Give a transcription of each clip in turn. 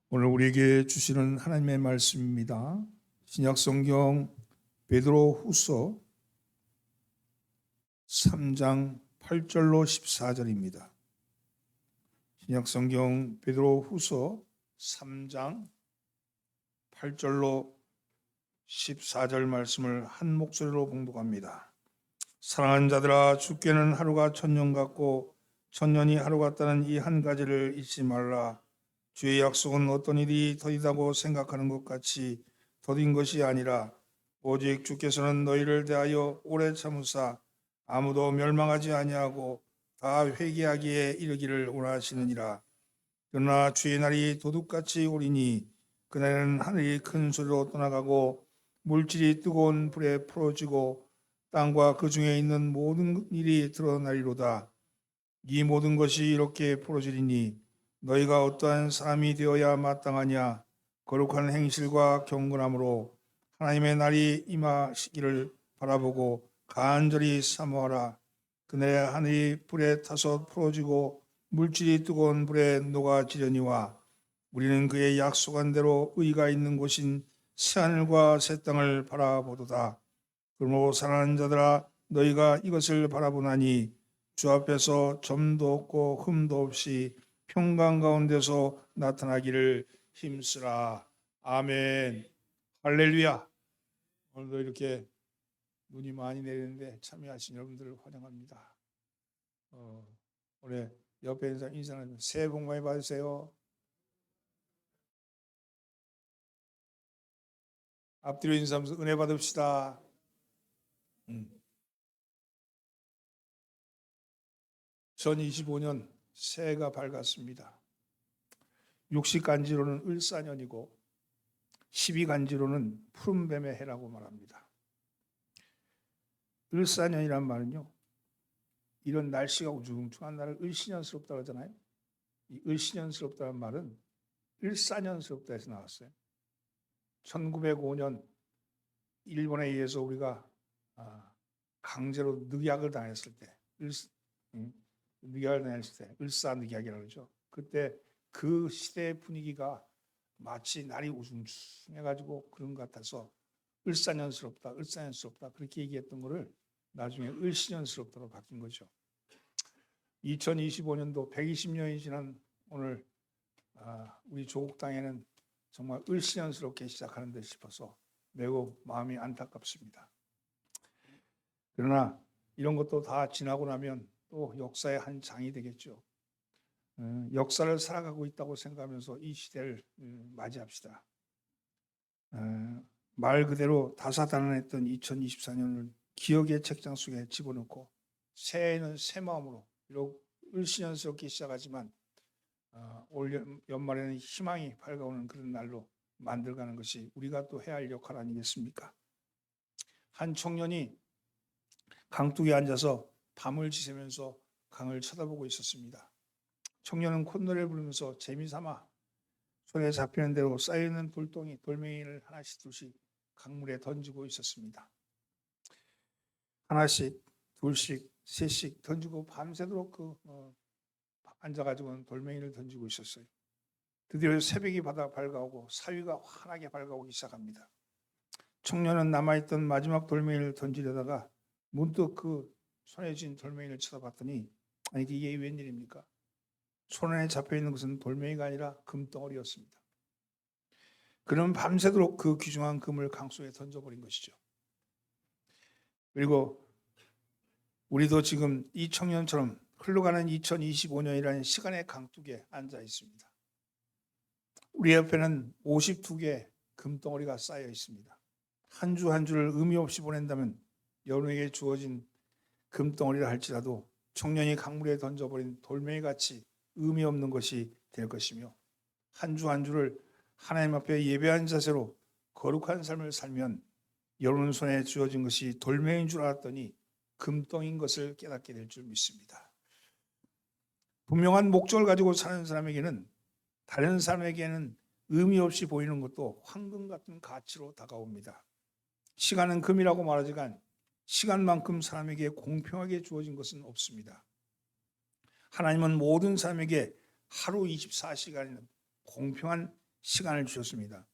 오늘 우리에게 주시는 하나님의 말씀입니다. 신약성경 베드로후서 3장 8절로 14절입니다. 신약성경 베드로후서 3장 8절로 14절 말씀을 한 목소리로 봉독합니다. 사랑하는 자들아, 주께는 하루가 천년 같고 천년이 하루 같다는 이 한 가지를 잊지 말라. 주의 약속은 어떤 일이 더디다고 생각하는 것 같이 더딘 것이 아니라 오직 주께서는 너희를 대하여 오래 참으사 아무도 멸망하지 아니하고 다 회개하기에 이르기를 원하시느니라. 그러나 주의 날이 도둑같이 오리니 그날은 하늘이 큰 소리로 떠나가고 물질이 뜨거운 불에 풀어지고 땅과 그 중에 있는 모든 일이 드러나리로다. 이 모든 것이 이렇게 풀어지리니 너희가 어떠한 사람이 되어야 마땅하냐? 거룩한 행실과 경건함으로 하나님의 날이 임하시기를 바라보고 간절히 사모하라. 그날에 하늘이 불에 타서 풀어지고 물질이 뜨거운 불에 녹아지려니와 우리는 그의 약속한 대로 의가 있는 곳인 새하늘과 새 땅을 바라보도다. 그러므로 사랑하는 자들아, 너희가 이것을 바라보나니 주 앞에서 점도 없고 흠도 없이 평강 가운데서 나타나기를 힘쓰라. 아멘. 할렐루야. 오늘도 이렇게 눈이 많이 내리는데 참여하신 여러분들을 환영합니다. 올해 옆에 있는 사람 인사는 새해 복 많이 받으세요. 앞뒤로 인사하면서 은혜 받읍시다. 2025년 새해가 밝았습니다. 60간지로는 을사년이고 12간지로는 푸른뱀의 해라고 말합니다. 을사년이란 말은요, 이런 날씨가 우중충한 날을 을씨년스럽다고 하잖아요. 이 을씨년스럽다는 말은 을사년스럽다 해서 나왔어요. 1905년 일본에 의해서 우리가 강제로 늑약을 당했을 때, 늑약을 당했을 때 을사늑약이라고 그러죠. 그때 그 시대의 분위기가 마치 날이 우중충해가지고 그런 것 같아서 을사년스럽다, 을사년스럽다 그렇게 얘기했던 거를 나중에 을씨년스럽다로 바뀐 거죠. 2025년도 120년이 지난 오늘 우리 조국 땅에는 정말 을씨년스럽게 시작하는 듯 싶어서 매우 마음이 안타깝습니다. 그러나 이런 것도 다 지나고 나면 또 역사의 한 장이 되겠죠. 역사를 살아가고 있다고 생각하면서 이 시대를 맞이합시다. 말 그대로 다사다난했던 2024년을 기억의 책장 속에 집어넣고 새해에는 새 마음으로 비록 을씨년스럽게 시작하지만 올 연말에는 희망이 밝아오는 그런 날로 만들어가는 것이 우리가 또 해야 할 역할 아니겠습니까? 한 청년이 강둑에 앉아서 밤을 지새면서 강을 쳐다보고 있었습니다. 청년은 콧노래를 부르면서 재미삼아 손에 잡히는 대로 쌓여있는 돌멩이를 하나씩 둘씩 강물에 던지고 있었습니다. 하나씩, 둘씩, 셋씩 던지고 밤새도록 앉아가지고 돌멩이를 던지고 있었어요. 드디어 새벽이 밝아오고 사위가 환하게 밝아오기 시작합니다. 청년은 남아있던 마지막 돌멩이를 던지려다가 문득 그 손에 쥔 돌멩이를 쳐다봤더니 아니 이게 웬일입니까? 손에 잡혀있는 것은 돌멩이가 아니라 금덩어리였습니다. 그는 밤새도록 그 귀중한 금을 강속에 던져버린 것이죠. 그리고 우리도 지금 이 청년처럼 흘러가는 2025년이라는 시간의 강둑에 앉아 있습니다. 우리 옆에는 52개의 금덩어리가 쌓여 있습니다. 한 주 한 주를 의미 없이 보낸다면 여러분에게 주어진 금덩어리라 할지라도 청년이 강물에 던져버린 돌멩이같이 의미 없는 것이 될 것이며 한 주 한 주를 하나님 앞에 예배한 자세로 거룩한 삶을 살면 여러분 손에 주어진 것이 돌멩이인 줄 알았더니 금덩인 것을 깨닫게 될 줄 믿습니다. 분명한 목적을 가지고 사는 사람에게는 다른 사람에게는 의미 없이 보이는 것도 황금 같은 가치로 다가옵니다. 시간은 금이라고 말하지만 시간만큼 사람에게 공평하게 주어진 것은 없습니다. 하나님은 모든 사람에게 하루 24시간은 공평한 시간을 주셨습니다.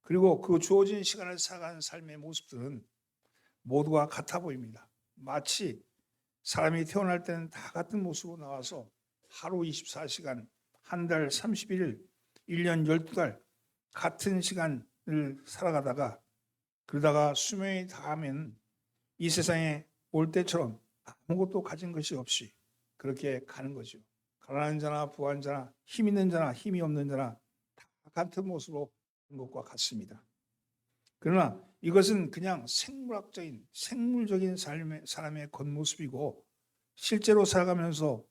그리고 그 주어진 시간을 살아가는 삶의 모습들은 모두가 같아 보입니다. 마치 사람이 태어날 때는 다 같은 모습으로 나와서 하루 24시간, 한 달 31일, 1년 12달 같은 시간을 살아가다가 그러다가 수명이 다하면 이 세상에 올 때처럼 아무것도 가진 것이 없이 그렇게 가는 거죠. 가난한 자나 부한 자나 힘 있는 자나 힘이 없는 자나 다 같은 모습으로 가는 것과 같습니다. 그러나 이것은 그냥 생물적인 사람의 겉모습이고 실제로 살아가면서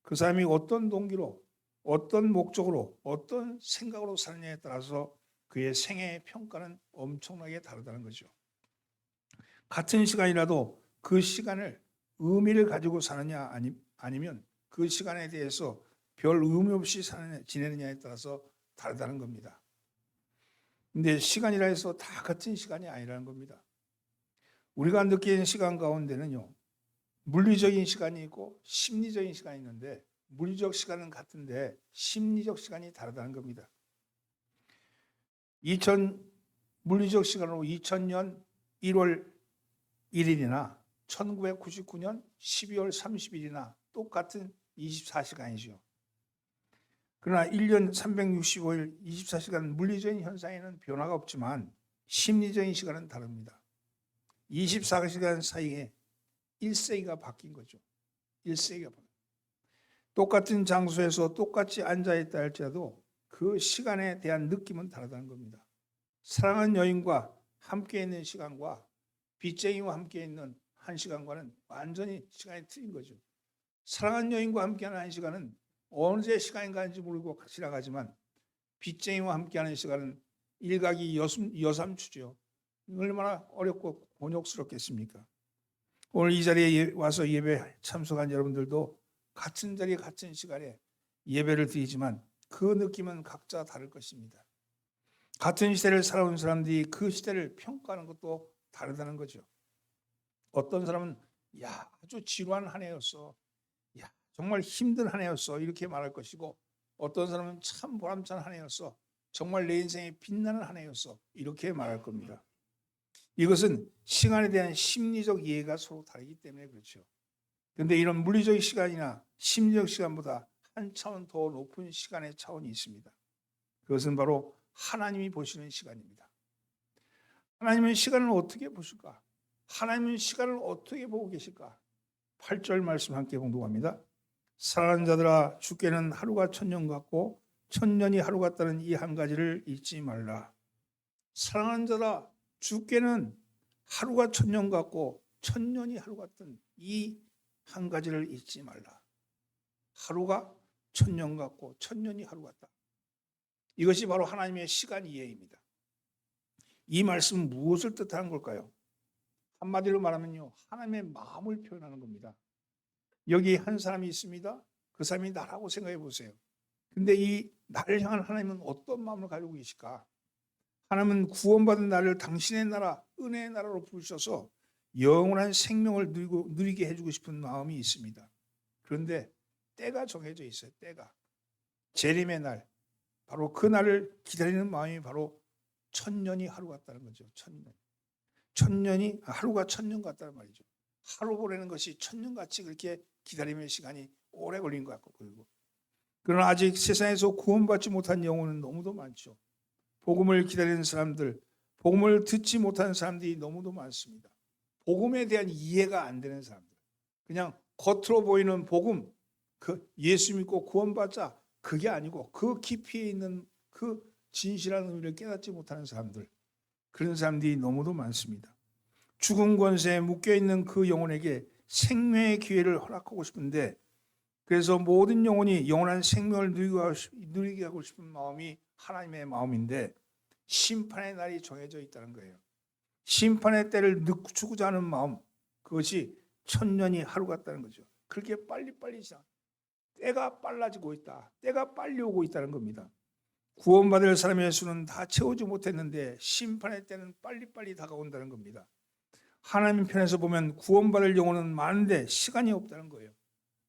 그 사람이 어떤 동기로, 어떤 목적으로, 어떤 생각으로 사느냐에 따라서 그의 생애의 평가는 엄청나게 다르다는 거죠. 같은 시간이라도 그 시간을 의미를 가지고 사느냐 아니면 그 시간에 대해서 별 의미 없이 지내느냐에 따라서 다르다는 겁니다. 근데 시간이라 해서 다 같은 시간이 아니라는 겁니다. 우리가 느끼는 시간 가운데는요, 물리적인 시간이 있고 심리적인 시간이 있는데 물리적 시간은 같은데 심리적 시간이 다르다는 겁니다. 물리적 시간으로 2000년 1월 1일이나 1999년 12월 30일이나 똑같은 24시간이죠. 그러나 1년 365일 24시간 물리적인 현상에는 변화가 없지만 심리적인 시간은 다릅니다. 24시간 사이에 1세기가 바뀐 거죠. 1세기가 바뀐. 똑같은 장소에서 똑같이 앉아있다 할지라도 그 시간에 대한 느낌은 다르다는 겁니다. 사랑하는 여인과 함께 있는 시간과 빚쟁이와 함께 있는 한 시간과는 완전히 시간이 틀린 거죠. 사랑하는 여인과 함께하는 한 시간은 언제 시간이 가는지 모르고 지나가지만 빚쟁이와 함께하는 시간은 일각이 여삼추죠. 얼마나 어렵고 곤욕스럽겠습니까? 오늘 이 자리에 와서 예배 참석한 여러분들도 같은 자리 같은 시간에 예배를 드리지만 그 느낌은 각자 다를 것입니다. 같은 시대를 살아온 사람들이 그 시대를 평가하는 것도 다르다는 거죠. 어떤 사람은 아주 지루한 한 해였어. 정말 힘든 한 해였어. 이렇게 말할 것이고 어떤 사람은 참 보람찬 한 해였어. 정말 내 인생에 빛나는 한 해였어. 이렇게 말할 겁니다. 이것은 시간에 대한 심리적 이해가 서로 다르기 때문에 그렇죠. 그런데 이런 물리적 시간이나 심리적 시간보다 한 차원 더 높은 시간의 차원이 있습니다. 그것은 바로 하나님이 보시는 시간입니다. 하나님은 시간을 어떻게 보실까? 하나님은 시간을 어떻게 보고 계실까? 8절 말씀 함께 봉독합니다. 사랑하는 자들아 주께는 하루가 천년 같고 천년이 하루 같다는 이 한 가지를 잊지 말라. 사랑하는 자들아 주께는 하루가 천년 같고 천년이 하루 같던 이 한 가지를 잊지 말라. 하루가 천년 같고 천년이 하루 같다. 이것이 바로 하나님의 시간 이해입니다. 이 말씀은 무엇을 뜻하는 걸까요? 한마디로 말하면요, 하나님의 마음을 표현하는 겁니다. 여기 한 사람이 있습니다. 그 사람이 나라고 생각해 보세요. 근데 이 나를 향한 하나님은 어떤 마음을 가지고 계실까? 하나님은 구원받은 나를 당신의 나라, 은혜의 나라로 부르셔서 영원한 생명을 누리게 해주고 싶은 마음이 있습니다. 그런데 때가 정해져 있어요. 때가. 재림의 날, 바로 그 날을 기다리는 마음이 바로 천년이 하루 같다는 거죠. 천년이 하루가 천년 같다는 말이죠. 하루 보내는 것이 천년같이 그렇게 기다림의 시간이 오래 걸린 것 같고 그리고 그러나 아직 세상에서 구원받지 못한 영혼은 너무도 많죠. 복음을 기다리는 사람들, 복음을 듣지 못하는 사람들이 너무도 많습니다. 복음에 대한 이해가 안 되는 사람들, 그냥 겉으로 보이는 복음, 그 예수 믿고 구원받자, 그게 아니고 그 깊이에 있는 그 진실한 의미를 깨닫지 못하는 사람들, 그런 사람들이 너무도 많습니다. 죽은 권세에 묶여있는 그 영혼에게 생명의 기회를 허락하고 싶은데 그래서 모든 영혼이 영원한 생명을 누리게 하고 싶은 마음이 하나님의 마음인데 심판의 날이 정해져 있다는 거예요. 심판의 때를 늦추고자 하는 마음, 그것이 천년이 하루 같다는 거죠. 그렇게 빨리빨리 때가 빨라지고 있다. 때가 빨리 오고 있다는 겁니다. 구원받을 사람의 수는 다 채우지 못했는데 심판의 때는 빨리빨리 다가온다는 겁니다. 하나님 편에서 보면 구원받을 영혼은 많은데 시간이 없다는 거예요.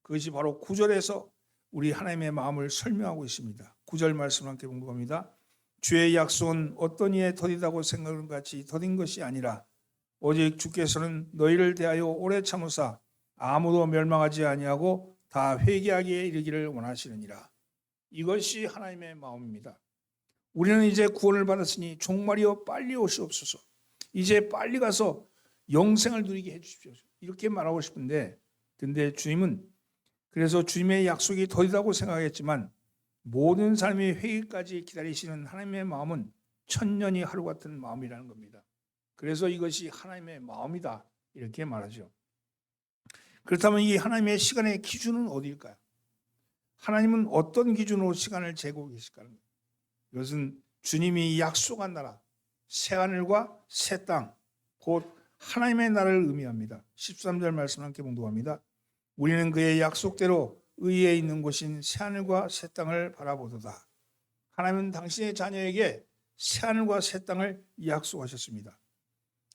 그것이 바로 9절에서 우리 하나님의 마음을 설명하고 있습니다. 9절 말씀 함께 봉독합니다. 주의 약속은 어떤 이에 더디다고 생각하는 같이 더딘 것이 아니라 오직 주께서는 너희를 대하여 오래 참으사 아무도 멸망하지 아니하고 다 회개하기에 이르기를 원하시느니라. 이것이 하나님의 마음입니다. 우리는 이제 구원을 받았으니 종말이여 빨리 오시옵소서. 이제 빨리 가서 영생을 누리게 해주십시오. 이렇게 말하고 싶은데, 근데 주님은 그래서 주님의 약속이 더디다고 생각했지만 모든 삶의 회개까지 기다리시는 하나님의 마음은 천년이 하루 같은 마음이라는 겁니다. 그래서 이것이 하나님의 마음이다 이렇게 말하죠. 그렇다면 이 하나님의 시간의 기준은 어디일까요? 하나님은 어떤 기준으로 시간을 재고 계실까요? 이것은 주님이 약속한 나라, 새하늘과 새 땅, 곧 하나님의 나라를 의미합니다. 13절 말씀 함께 봉독합니다. 우리는 그의 약속대로 의에 있는 곳인 새하늘과 새 땅을 바라보도다. 하나님은 당신의 자녀에게 새하늘과 새 땅을 약속하셨습니다.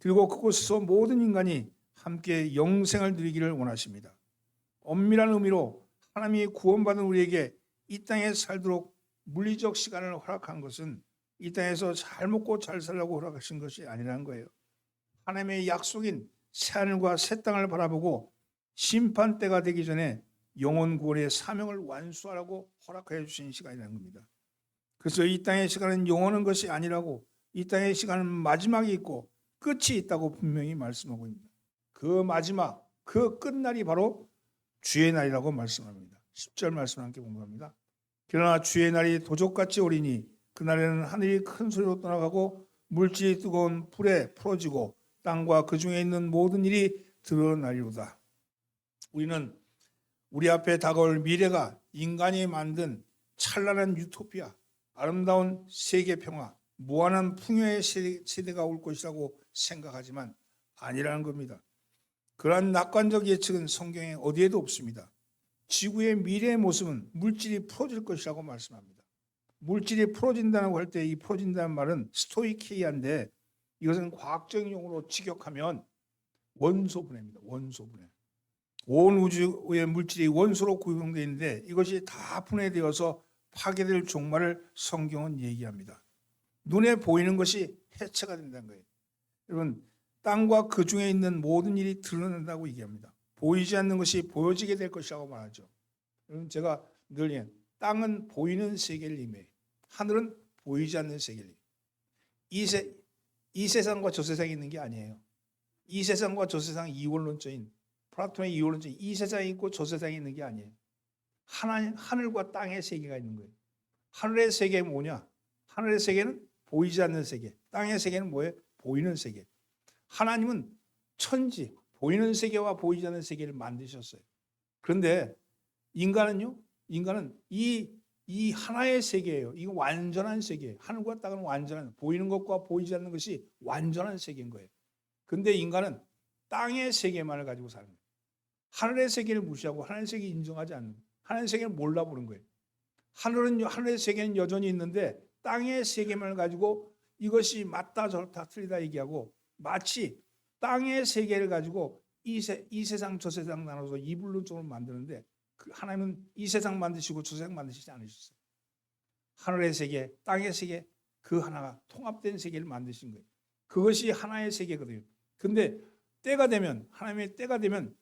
그리고 그곳에서 모든 인간이 함께 영생을 누리기를 원하십니다. 엄밀한 의미로 하나님이 구원받은 우리에게 이 땅에 살도록 물리적 시간을 허락한 것은 이 땅에서 잘 먹고 잘 살라고 허락하신 것이 아니라는 거예요. 하나님의 약속인 새하늘과 새 땅을 바라보고 심판 때가 되기 전에 영혼 구원의 사명을 완수하라고 허락해 주신 시간이라는 겁니다. 그래서 이 땅의 시간은 영원한 것이 아니라고, 이 땅의 시간은 마지막이 있고 끝이 있다고 분명히 말씀하고 있습니다. 그 마지막, 그 끝날이 바로 주의 날이라고 말씀합니다. 10절 말씀 함께 공부합니다. 그러나 주의 날이 도적같이 오리니 그날에는 하늘이 큰 소리로 떠나가고 물질이 뜨거운 불에 풀어지고 땅과 그 중에 있는 모든 일이 드러나리로다. 우리는 우리 앞에 다가올 미래가 인간이 만든 찬란한 유토피아, 아름다운 세계 평화, 무한한 풍요의 세대가 올 것이라고 생각하지만 아니라는 겁니다. 그러한 낙관적 예측은 성경에 어디에도 없습니다. 지구의 미래의 모습은 물질이 풀어질 것이라고 말씀합니다. 물질이 풀어진다고 할 때 이 풀어진다는 말은 스토이키한데 이것은 과학적인 용어로 직역하면 원소분해입니다. 원소분해. 온 우주의 물질이 원소로 구성되어 있는데 이것이 다 분해되어서 파괴될 종말을 성경은 얘기합니다. 눈에 보이는 것이 해체가 된다는 거예요. 여러분, 땅과 그 중에 있는 모든 일이 드러난다고 얘기합니다. 보이지 않는 것이 보여지게 될 것이라고 말하죠. 여러분, 제가 늘 얘기해요. 땅은 보이는 세계를 의미해요. 하늘은 보이지 않는 세계를 의미해요. 이 세상과 저 세상이 있는 게 아니에요. 이 세상과 저 세상 이원론적인 플라톤의 이원론적인 이 세상이 있고 저 세상이 있는 게 아니에요. 하늘과 땅의 세계가 있는 거예요. 하늘의 세계는 뭐냐? 하늘의 세계는 보이지 않는 세계. 땅의 세계는 뭐예요? 보이는 세계. 하나님은 천지, 보이는 세계와 보이지 않는 세계를 만드셨어요. 그런데 인간은요? 인간은 이 하나의 세계예요. 이거 완전한 세계예요. 하늘과 땅은 완전한, 보이는 것과 보이지 않는 것이 완전한 세계인 거예요. 그런데 인간은 땅의 세계만을 가지고 사는 거예요. 하늘의 세계를 무시하고 하늘의 세계를 인정하지 않는 거예요. 하늘의 세계를 몰라보는 거예요. 하늘의 세계는 여전히 있는데 땅의 세계만을 가지고 이것이 맞다 저렇다 틀리다 얘기하고 마치 땅의 세계를 가지고 이 세상 저 세상 나눠서 이분론적으로 만드는데 하나님은 이 세상 만드시고 저 세상 만드시지 않으셨어요. 하늘의 세계, 땅의 세계 그 하나가 통합된 세계를 만드신 거예요. 그것이 하나의 세계거든요. 근데 때가 되면 하나님의 때가 되면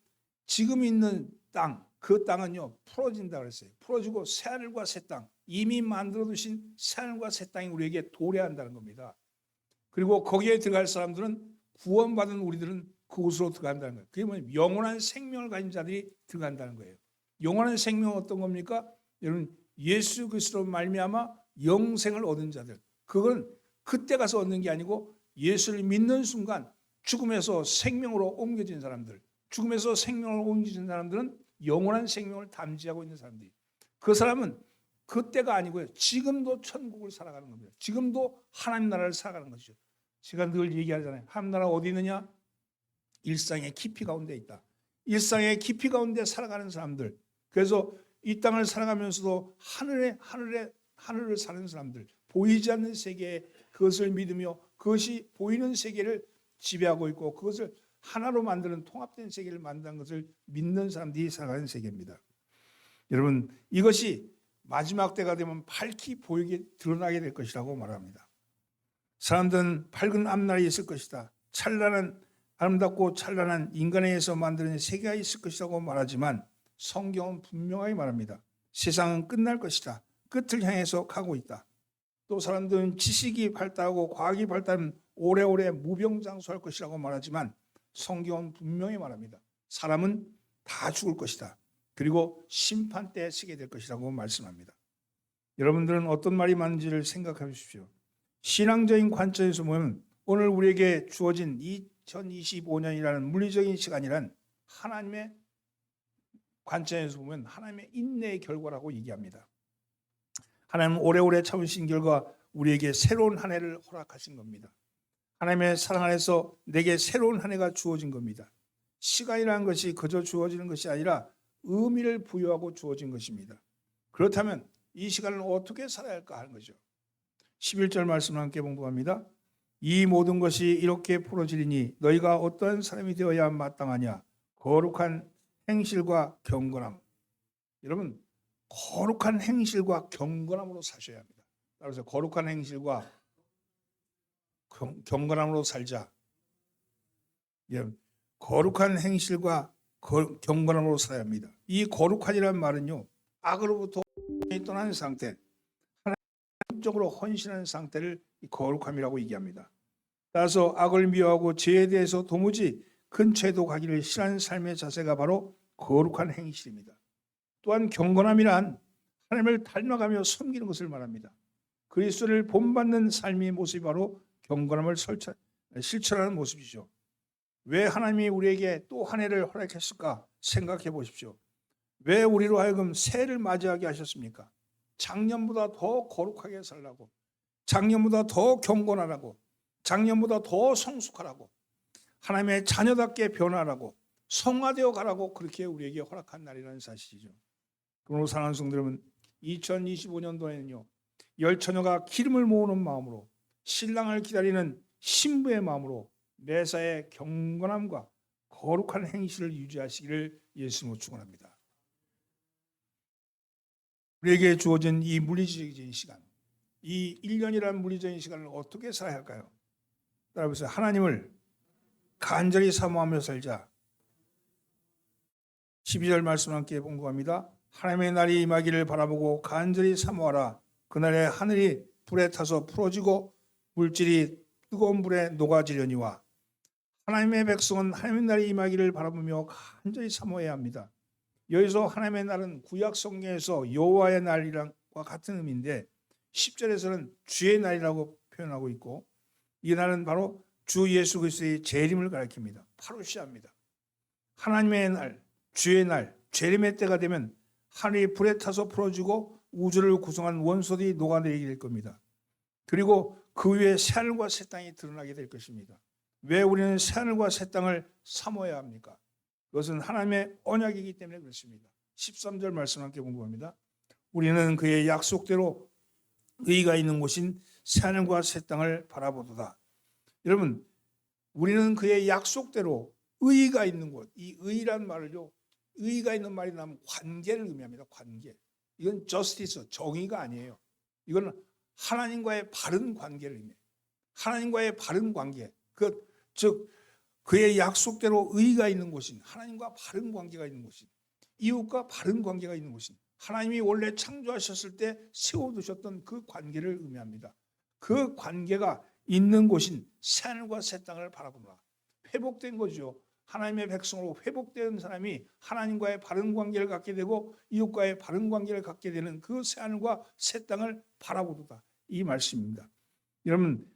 지금 있는 땅, 그 땅은요 풀어진다 그랬어요. 풀어지고 새하늘과 새 땅, 이미 만들어 두신 새하늘과 새 땅이 우리에게 도래한다는 겁니다. 그리고 거기에 들어갈 사람들은 구원받은 우리들은 그곳으로 들어간다는 거예요. 그게 뭐냐면 영원한 생명을 가진 자들이 들어간다는 거예요. 영원한 생명은 어떤 겁니까? 여러분, 예수 그리스도로 말미암아 영생을 얻은 자들. 그건 그때 가서 얻는 게 아니고 예수를 믿는 순간 죽음에서 생명으로 옮겨진 사람들, 죽음에서 생명을 옮겨진 사람들은 영원한 생명을 담지하고 있는 사람들이. 그 사람은 그때가 아니고요. 지금도 천국을 살아가는 겁니다. 지금도 하나님 나라를 살아가는 것이죠. 제가 늘 얘기하잖아요. 하나님 나라 어디 있느냐? 일상의 깊이 가운데 있다. 일상의 깊이 가운데 살아가는 사람들. 그래서 이 땅을 살아가면서도 하늘을 사는 사람들, 보이지 않는 세계에 그것을 믿으며 그것이 보이는 세계를 지배하고 있고 그것을 하나로 만드는 통합된 세계를 만드는 것을 믿는 사람들이 살아가는 세계입니다. 여러분, 이것이 마지막 때가 되면 밝히 보이게 드러나게 될 것이라고 말합니다. 사람들은 밝은 앞날이 있을 것이다. 찬란한 아름답고 찬란한 인간에 의해서 만드는 세계가 있을 것이라고 말하지만 성경은 분명하게 말합니다. 세상은 끝날 것이다. 끝을 향해서 가고 있다. 또 사람들은 지식이 발달하고 과학이 발달하면 오래오래 무병장수할 것이라고 말하지만 성경은 분명히 말합니다. 사람은 다 죽을 것이다. 그리고 심판 때에 서게 될 것이라고 말씀합니다. 여러분들은 어떤 말이 맞는지를 생각해 주십시오. 신앙적인 관점에서 보면 오늘 우리에게 주어진 2025년이라는 물리적인 시간이란 하나님의 관점에서 보면 하나님의 인내의 결과라고 얘기합니다. 하나님은 오래오래 참으신 결과 우리에게 새로운 한 해를 허락하신 겁니다. 하나님의 사랑 안에서 내게 새로운 한 해가 주어진 겁니다. 시간이라는 것이 그저 주어지는 것이 아니라 의미를 부여하고 주어진 것입니다. 그렇다면 이 시간을 어떻게 살아야 할까 하는 거죠. 11절 말씀을 함께 봉독합니다. 이 모든 것이 이렇게 풀어지리니 너희가 어떠한 사람이 되어야 마땅하냐. 거룩한 행실과 경건함. 여러분, 거룩한 행실과 경건함으로 사셔야 합니다. 따라서 거룩한 행실과 경건함으로 살자. 거룩한 행실과 경건함으로 살아야 합니다. 이 거룩한이라는 말은요, 악으로부터 떠나는 상태, 하나님적으로 헌신하는 상태를 거룩함이라고 얘기합니다. 따라서 악을 미워하고 죄에 대해서 도무지 근처에도 가기를 싫어하는 삶의 자세가 바로 거룩한 행실입니다. 또한 경건함이란 하나님을 닮아가며 섬기는 것을 말합니다. 그리스도를 본받는 삶의 모습이 바로 경건함을 실천하는 모습이죠. 왜 하나님이 우리에게 또 한 해를 허락했을까 생각해 보십시오. 왜 우리로 하여금 새해를 맞이하게 하셨습니까? 작년보다 더 거룩하게 살라고, 작년보다 더 경건하라고, 작년보다 더 성숙하라고, 하나님의 자녀답게 변화하라고, 성화되어 가라고 그렇게 우리에게 허락한 날이라는 사실이죠. 그러므로 사랑하는 성도 여러분, 2025년도에는요, 열처녀가 기름을 모으는 마음으로, 신랑을 기다리는 신부의 마음으로 매사에 경건함과 거룩한 행실을 유지하시기를 예수님으로 축원합니다. 우리에게 주어진 이 물리적인 시간, 이 1년이라는 물리적인 시간을 어떻게 살아야 할까요? 따라서 하나님을 간절히 사모하며 살자. 12절 말씀 함께 봉독합니다. 하나님의 날이 임하기를 바라보고 간절히 사모하라. 그날에 하늘이 불에 타서 풀어지고 물질이 뜨거운 불에 녹아지려니와. 하나님의 백성은 하나님의 날이 임하기를 바라보며 간절히 사모해야 합니다. 여기서 하나님의 날은 구약 성경에서 여호와의 날이랑과 같은 의미인데 10절에서는 주의 날이라고 표현하고 있고 이 날은 바로 주 예수 그리스도의 재림을 가리킵니다. 파루시아입니다. 하나님의 날, 주의 날, 재림의 때가 되면 하늘이 불에 타서 풀어지고 우주를 구성한 원소들이 녹아내리게 될 겁니다. 그리고 그 위에 새하늘과 새 땅이 드러나게 될 것입니다. 왜 우리는 새하늘과 새 땅을 사모해야 합니까? 그것은 하나님의 언약이기 때문에 그렇습니다. 13절 말씀 함께 공부합니다. 우리는 그의 약속대로 의가 있는 곳인 새하늘과 새 땅을 바라보도다. 여러분, 우리는 그의 약속대로 의가 있는 곳, 이 의란 말을요, 의가 있는 말이 나면 관계를 의미합니다. 관계. 이건 justice, 정의가 아니에요. 이건 하나님과의 바른 관계를 의미해요. 하나님과의 바른 관계. 즉 그의 약속대로 의가 있는 곳인 하나님과 바른 관계가 있는 곳인 이웃과 바른 관계가 있는 곳인 하나님이 원래 창조하셨을 때 세워두셨던 그 관계를 의미합니다. 그 관계가 있는 곳인 새하늘과 새 땅을 바라보라. 회복된 거죠. 하나님의 백성으로 회복된 사람이 하나님과의 바른 관계를 갖게 되고 이웃과의 바른 관계를 갖게 되는 그 새하늘과 새 땅을 바라보도다. 이 말씀입니다. 여러분,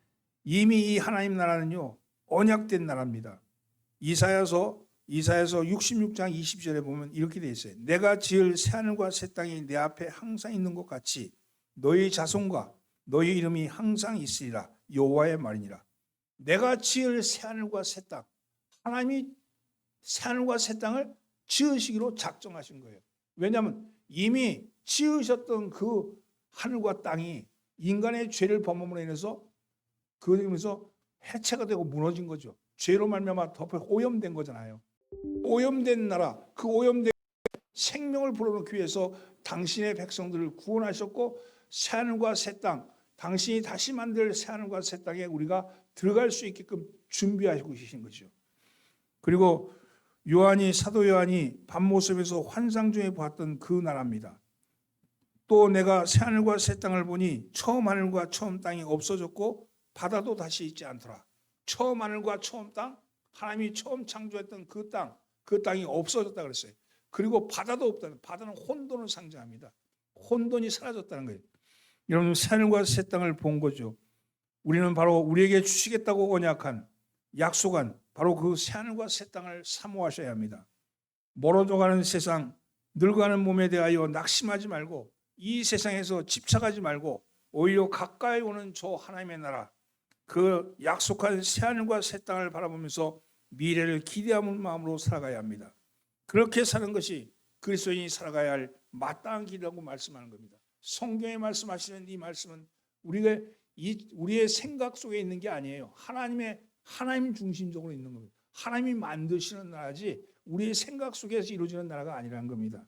이미 이 하나님 나라는요, 언약된 나라입니다. 이사야서 66장 20절에 보면 이렇게 되어 있어요. 내가 지을 새하늘과 새 땅이 내 앞에 항상 있는 것 같이 너희 자손과 너희 이름이 항상 있으리라. 여호와의 말이니라. 내가 지을 새하늘과 새 땅, 하나님이 새하늘과 새 땅을 지으시기로 작정하신 거예요. 왜냐하면 이미 지으셨던 그 하늘과 땅이 인간의 죄를 범함으로 인해서 그러면서 해체가 되고 무너진 거죠. 죄로 말미암아 덮여 오염된 거잖아요. 오염된 나라, 그 오염된 생명을 불어넣기 위해서 당신의 백성들을 구원하셨고 새하늘과 새 땅, 당신이 다시 만들 새하늘과 새 땅에 우리가 들어갈 수 있게끔 준비하시고 계신 거죠. 그리고 사도 요한이 밤모습에서 환상 중에 보았던 그 나라입니다. 또 내가 새하늘과 새 땅을 보니 처음 하늘과 처음 땅이 없어졌고 바다도 다시 있지 않더라. 처음 하늘과 처음 땅, 하나님이 처음 창조했던 그 땅이 없어졌다 그랬어요. 그리고 바다도 없다는, 바다는 혼돈을 상징합니다. 혼돈이 사라졌다는 거예요. 여러분, 새하늘과 새 땅을 본 거죠. 우리는 바로 우리에게 주시겠다고 언약한, 약속한 바로 그 새하늘과 새 땅을 사모하셔야 합니다. 멀어져가는 세상, 늙어가는 몸에 대하여 낙심하지 말고 이 세상에서 집착하지 말고 오히려 가까이 오는 저 하나님의 나라, 그 약속한 새하늘과 새 땅을 바라보면서 미래를 기대하는 마음으로 살아가야 합니다. 그렇게 사는 것이 그리스도인이 살아가야 할 마땅한 길이라고 말씀하는 겁니다. 성경에 말씀하시는 이 말씀은 우리의 생각 속에 있는 게 아니에요. 하나님 중심적으로 있는 겁니다. 하나님이 만드시는 나라지 우리의 생각 속에서 이루어지는 나라가 아니라는 겁니다.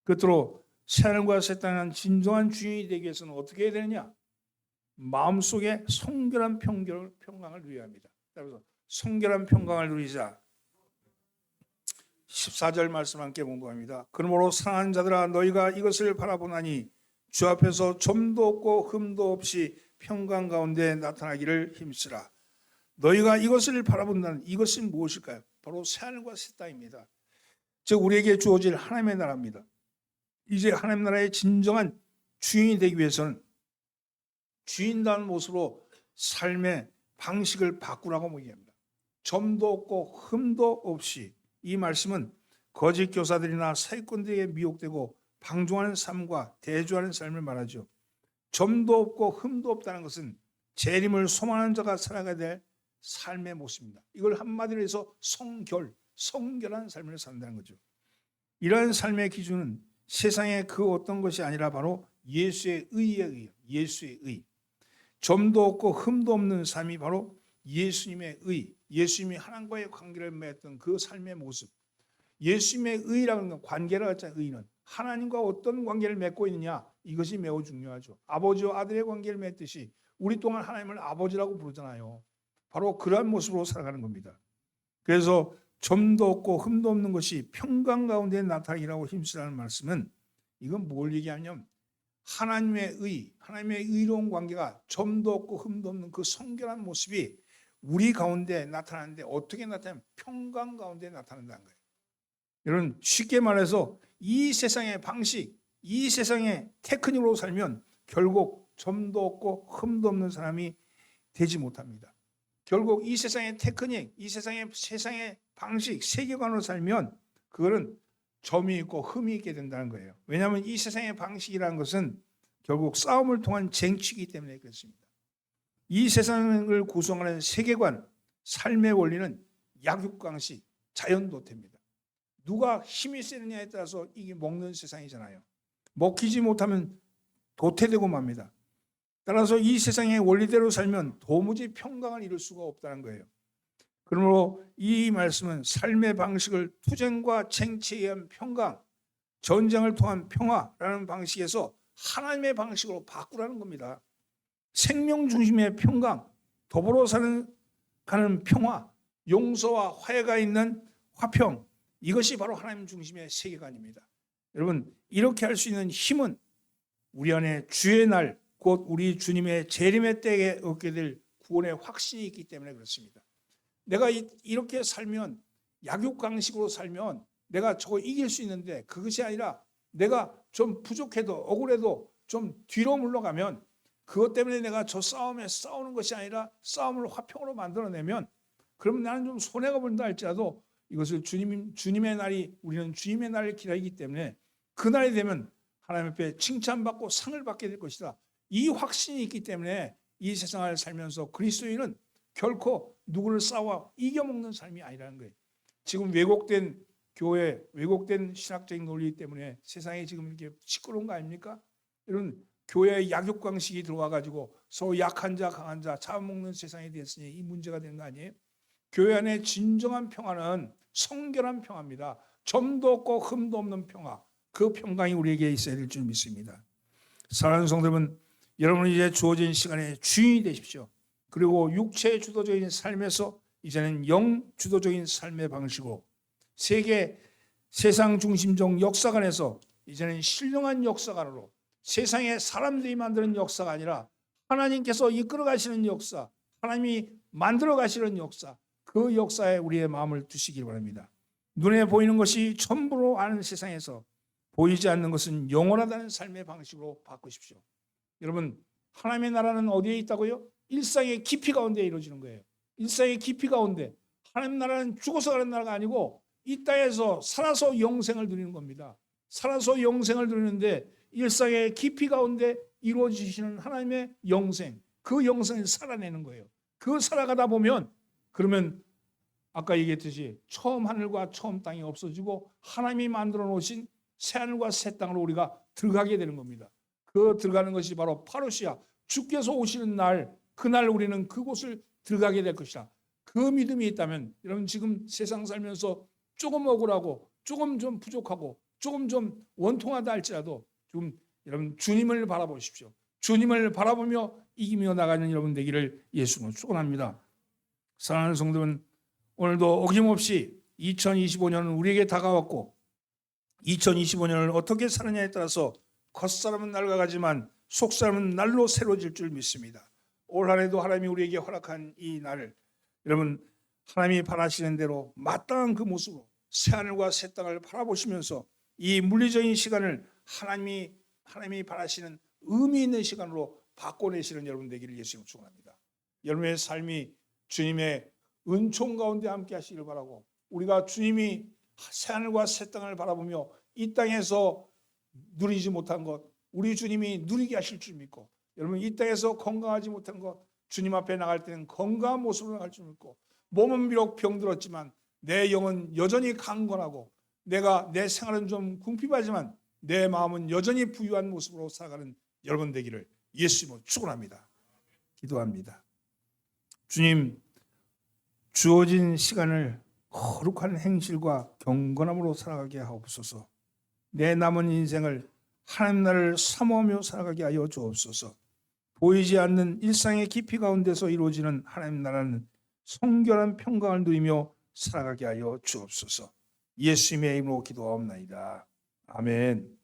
끝으로 새하늘과 새 땅은 진정한 주인이 되기 위해서는 어떻게 해야 되느냐? 마음속에 성결한 평강을 누려야 합니다. 그래서 성결한 평강을 누리자. 14절 말씀 함께 공부합니다. 그러므로 사랑하는 자들아 너희가 이것을 바라보나니 주 앞에서 점도 없고 흠도 없이 평강 가운데 나타나기를 힘쓰라. 너희가 이것을 바라본다는 이것이 무엇일까요? 바로 새하늘과 새 땅입니다. 즉 우리에게 주어질 하나님의 나라입니다. 이제 하나님 나라의 진정한 주인이 되기 위해서는 주인다운 모습으로 삶의 방식을 바꾸라고 얘기합니다. 점도 없고 흠도 없이. 이 말씀은 거짓 교사들이나 사기꾼들에게 미혹되고 방종하는 삶과 대조하는 삶을 말하죠. 점도 없고 흠도 없다는 것은 재림을 소망하는 자가 살아가야 될 삶의 모습입니다. 이걸 한마디로 해서 성결한 삶을 산다는 거죠. 이러한 삶의 기준은 세상의 그 어떤 것이 아니라 바로 예수의 의에 의해요. 예수의 의. 점도 없고 흠도 없는 삶이 바로 예수님의 의, 예수님이 하나님과의 관계를 맺었던 그 삶의 모습. 예수님의 의라는 건 관계라고 했잖아요. 의는 하나님과 어떤 관계를 맺고 있느냐, 이것이 매우 중요하죠. 아버지와 아들의 관계를 맺듯이 우리 또한 하나님을 아버지라고 부르잖아요. 바로 그러한 모습으로 살아가는 겁니다. 그래서 점도 없고 흠도 없는 것이 평강 가운데 나타나기라고 힘쓰라는 말씀은 이건 뭘 얘기하냐면 하나님의 의로운 관계가 점도 없고 흠도 없는 그 성결한 모습이 우리 가운데 나타나는데 어떻게 나타나면 평강 가운데 나타난다는 거예요. 여러분 쉽게 말해서 이 세상의 방식, 이 세상의 테크닉으로 살면 결국 점도 없고 흠도 없는 사람이 되지 못합니다. 결국 이 세상의 테크닉, 이 세상의 방식, 세계관으로 살면 그거는 점이 있고 흠이 있게 된다는 거예요. 왜냐하면 이 세상의 방식이라는 것은 결국 싸움을 통한 쟁취이기 때문에 그렇습니다. 이 세상을 구성하는 세계관, 삶의 원리는 약육강식, 자연도태입니다. 누가 힘이 세느냐에 따라서 이게 먹는 세상이잖아요. 먹히지 못하면 도태되고 맙니다. 따라서 이 세상의 원리대로 살면 도무지 평강을 이룰 수가 없다는 거예요. 그러므로 이 말씀은 삶의 방식을 투쟁과 쟁취에 의한 평강, 전쟁을 통한 평화라는 방식에서 하나님의 방식으로 바꾸라는 겁니다. 생명 중심의 평강, 더불어 가는 평화, 용서와 화해가 있는 화평, 이것이 바로 하나님 중심의 세계관입니다. 여러분 이렇게 할 수 있는 힘은 우리 안에 주의 날, 곧 우리 주님의 재림의 때에 얻게 될 구원의 확신이 있기 때문에 그렇습니다. 내가 이렇게 살면, 약육강식으로 살면 내가 저거 이길 수 있는데 그것이 아니라 내가 좀 부족해도 억울해도 좀 뒤로 물러가면 그것 때문에 내가 저 싸움에 싸우는 것이 아니라 싸움을 화평으로 만들어내면 그러면 나는 좀 손해가 본다 할지라도 이것을 주님의 날이, 우리는 주님의 날을 기다리기 때문에 그 날이 되면 하나님 앞에 칭찬받고 상을 받게 될 것이다. 이 확신이 있기 때문에 이 세상을 살면서 그리스도인은 결코 누구를 싸워 이겨먹는 삶이 아니라는 거예요. 지금 왜곡된 교회, 왜곡된 신학적인 논리 때문에 세상이 지금 이렇게 시끄러운 거 아닙니까? 이런 교회의 약육강식이 들어와가지고 서로 약한 자 강한 자 잡아먹는 세상이 됐으니 이 문제가 되는 거 아니에요? 교회 안에 진정한 평화는 성결한 평화입니다. 점도 없고 흠도 없는 평화, 그 평강이 우리에게 있어야 될 줄 믿습니다. 사랑하는 성도들은 여러분은 이제 주어진 시간에 주인이 되십시오. 그리고 육체 주도적인 삶에서 이제는 영 주도적인 삶의 방식으로 세상 중심적 역사관에서 이제는 신령한 역사관으로 세상에 사람들이 만드는 역사가 아니라 하나님께서 이끌어 가시는 역사, 하나님이 만들어 가시는 역사, 그 역사에 우리의 마음을 두시기 바랍니다. 눈에 보이는 것이 전부로 아는 세상에서 보이지 않는 것은 영원하다는 삶의 방식으로 바꾸십시오. 여러분, 하나님의 나라는 어디에 있다고요? 일상의 깊이 가운데 이루어지는 거예요. 일상의 깊이 가운데. 하나님 나라는 죽어서 가는 나라가 아니고 이 땅에서 살아서 영생을 누리는 겁니다. 살아서 영생을 누리는데 일상의 깊이 가운데 이루어지시는 하나님의 영생, 그 영생을 살아내는 거예요. 그 살아가다 보면 그러면 아까 얘기했듯이 처음 하늘과 처음 땅이 없어지고 하나님이 만들어 놓으신 새 하늘과 새 땅으로 우리가 들어가게 되는 겁니다. 그 들어가는 것이 바로 파루시아, 주께서 오시는 날, 그날 우리는 그곳을 들어가게 될 것이다. 그 믿음이 있다면 여러분 지금 세상 살면서 조금 억울하고 조금 좀 부족하고 조금 좀 원통하다 할지라도 좀 여러분 주님을 바라보십시오. 주님을 바라보며 이기며 나가는 여러분 되기를 예수님으로 축원합니다. 사랑하는 성도는 오늘도 어김없이 2025년은 우리에게 다가왔고 2025년을 어떻게 사느냐에 따라서 겉사람은 낡아가지만 속사람은 날로 새로워질 줄 믿습니다. 올 한해도 하나님이 우리에게 허락한 이 날을 여러분 하나님이 바라시는 대로 마땅한 그 모습으로 새하늘과 새 땅을 바라보시면서 이 물리적인 시간을 하나님이 바라시는 의미 있는 시간으로 바꿔내시는 여러분 되기를 예수님으로 축원합니다. 여러분의 삶이 주님의 은총 가운데 함께 하시길 바라고 우리가 주님이 새하늘과 새 땅을 바라보며 이 땅에서 누리지 못한 것 우리 주님이 누리게 하실 줄 믿고 여러분 이 땅에서 건강하지 못한 것 주님 앞에 나갈 때는 건강한 모습으로 나갈 줄 믿고 몸은 비록 병들었지만 내 영은 여전히 강건하고 내 생활은 좀 궁핍하지만 내 마음은 여전히 부유한 모습으로 살아가는 여러분 되기를 예수님으로 축원합니다. 기도합니다. 주님 주어진 시간을 거룩한 행실과 경건함으로 살아가게 하옵소서. 내 남은 인생을 하나님 나라를 사모하며 살아가게 하여 주옵소서. 보이지 않는 일상의 깊이 가운데서 이루어지는 하나님 나라는 성결한 평강을 누리며 살아가게 하여 주옵소서. 예수님의 이름으로 기도하옵나이다. 아멘.